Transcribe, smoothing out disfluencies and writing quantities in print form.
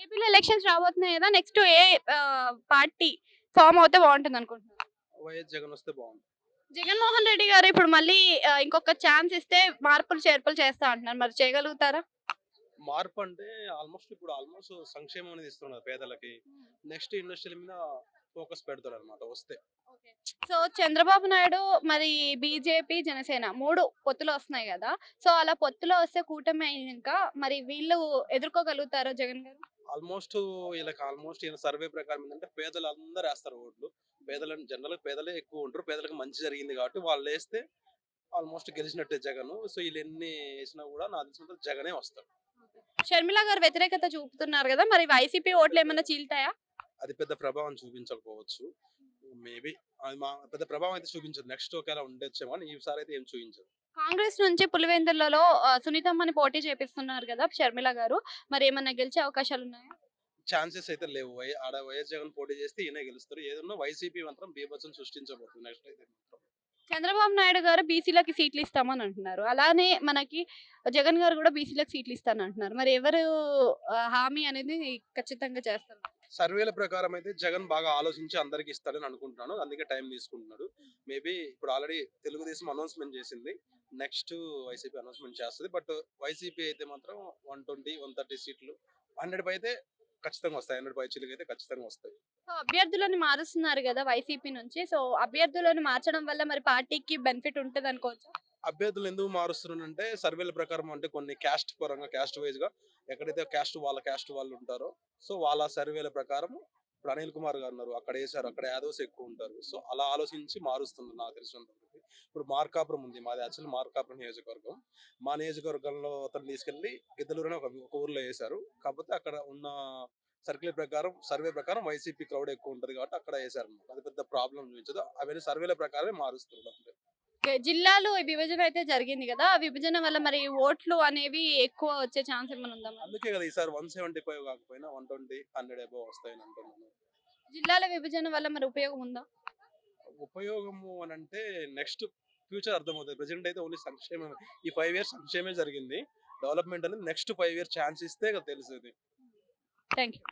ఏపీలో ఎలక్షన్స్ రాబోతున్నాయి కదా! నెక్స్ట్ ఏ పార్టీ ఫార్మ్ అవుతే బావుంటుందనుకుంటున్నారు? వైఎస్ జగన్ వస్తే బాగుంది. జగన్మోహన్ రెడ్డి గారు ఇప్పుడు మళ్ళీ ఇంకొక ఛాన్స్ ఇస్తే మార్పులు, చేర్పులు చేస్తా అంటున్నారు. మరి చేయగలుగుతారా? మార్పు అంటే ఆల్మోస్ట్ సంక్షేమం అనేది ఇస్తున్నారు పేదలకి. నెక్స్ట్ ఇండస్ట్రీల మీద ఫోకస్ పెడతాడన్నమాట వస్తే. ఓకే. సో, చంద్రబాబు నాయుడు మరి బీజేపీ, జనసేన 3 పొత్తులో వస్తున్నాయి గదా! సో, అలా పొత్తులో వస్తే కూటమి అయినంక మరి వీళ్ళు ఎదుర్కోగలుగుతారా జగన్ గారు? ఆల్మోస్ట్ ఈయన సర్వే ప్రకారం ఏంటంటే పేదలందరూ ఏస్తారు ఓట్లు. జనరల్‌గా పేదలే ఎక్కువ ఉంటారు. పేదలకు మంచి జరిగింది కాబట్టి వాళ్ళేస్తే ఆల్మోస్ట్ గెలిచినట్టే జగను. సో, ఈళ్ళెన్ని ఏసినా గూడా నాకు తెలిసినంత జగనే వస్తాడు. షర్మిల గారు వ్యతిరేకత చూపుతున్నారు గదా! మరి వైసీపీ ఓట్లేమన్నా చీలుతాయా? అది పెద్ద ప్రభావం చూపించకపోవచ్చు. మేబీ అది పెద్ద ప్రభావం అయితే చూపించదు. నెక్స్ట్ ఒకేళ ఉండొచ్చేమో గానీ ఈసారైతే ఏం చూయించదు. కాంగ్రెస్ నుంచి పులివెందులలో సునీతమ్మని పోటీ చేపిస్తున్నారు గదా! షర్మిల గారు. మరేమన్నా గెలిచే అవకాశాలున్నాయా? ఛాన్సెస్ అయితే లేవు. వైఎస్ జగన్ పోటీ చేస్తే ఈయనే గెలుస్తారు. ఏదున్నా వైసీపీ మాత్రం బీభత్సం సృష్టించబోతుంది నెక్స్ట్ అయితే మాత్రం. చంద్రబాబు నాయుడు గారు బీసీలకి సీట్లు ఇస్తామని అంటున్నారు. అలానే మనకి జగన్ గారు గూడా బీసీలకి సీట్లు ఇస్తానంటున్నారు. మరి ఎవరు హామీ అనేది ఖచ్చితంగా చేస్తారు? సర్వేల ప్రకారం అయితే జగన్ బాగా ఆలోచించి అందరికి ఇస్తాడని అనుకుంటున్నాను. అందుకే టైం తీసుకుంటున్నాడు. మేబీ ఇప్పుడు ఆల్రెడీ తెలుగుదేశం అనౌన్స్‌మెంట్ చేసింది. నెక్స్ట్ వైసీపీ అనౌన్స్‌మెంట్ చేస్తది. బట్ వైసీపీ అయితే మాత్రం 120, 130 సీట్లు 100 అయితే ఖచ్చితంగా వస్తాయి. 100 పైచిలుకైతే ఖచ్చితంగా వస్తాయి. సో, అభ్యర్థులను మారుస్తున్నారు గదా! వైసీపీ నుంచి. సో, అభ్యర్థులను మార్చడం వల్ల మరి పార్టీకి బెనిఫిట్ ఉంటదనుకోవచ్చా? అభ్యర్థులు ఎందుకు మారుస్తున్నారంటే సర్వేల ప్రకారం అంటే కొన్ని క్యాస్ట్ పరంగా క్యాస్ట్ వైస్‌గా ఎక్కడైతే క్యాస్ట్ వాళ్ళు ఉంటారో సో వాళ్ళ సర్వేల ప్రకారం ఇప్పుడు అనిల్ కుమార్ గారు ఉన్నారు. అక్కడ ఏసారు. అక్కడ యాదవ్స్ ఎక్కువ ఉంటారు. సో అలా ఆలోచించి మారుస్తున్నారు నాకు తెలిసినంత వరకు. ఇప్పుడు మార్కాపురం ఉంది. మాది యాక్చువల్లీ మార్కాపురం నియోజకవర్గం. మా నియోజకవర్గంలో అతన్ని తీసుకెళ్ళి గిద్దలూరు అనే ఒక ఊర్లో ఏసారు. కాకపోతే అక్కడ ఉన్న సర్వే ప్రకారం వైసీపీ క్రౌడ్ ఎక్కువ ఉంటది కాబట్టి అక్కడ ఏసారన్నమాట. అది పెద్ద ప్రాబ్లమ్ చూపించదు. అవన్నీ సర్వేల ప్రకారమే మారుస్తున్నారు అంతే. ఓకే. జిల్లాలో ఈ విభజన అయితే జరిగింది గదా! ఆ విభజన వల్ల మరి ఓట్లు అనేవి ఎక్కువ వచ్చే ఛాన్స్ ఏమైనా ఉందా మరి? అందుకే కదా ఈసారి 175 కాకపోయినా 120, 100 అబోవ్ వస్తాయని అంటున్నాను. జిల్లాల విభజన వల్ల మరి ఉపయోగం ఉందా? ఉపయోగము అనంటే నెక్స్ట్ ఫ్యూచర్ అర్థమవుతది. ప్రెజెంట్ అయితే ఓన్లీ సంక్షేమమే. ఈ 5 ఇయర్స్ సంక్షేమమే జరిగింది. డెవలప్‌మెంట్ అనేది నెక్స్ట్ 5 ఇయర్స్ ఛాన్స్ ఇస్తే కదా తెలిసేది. Thank you.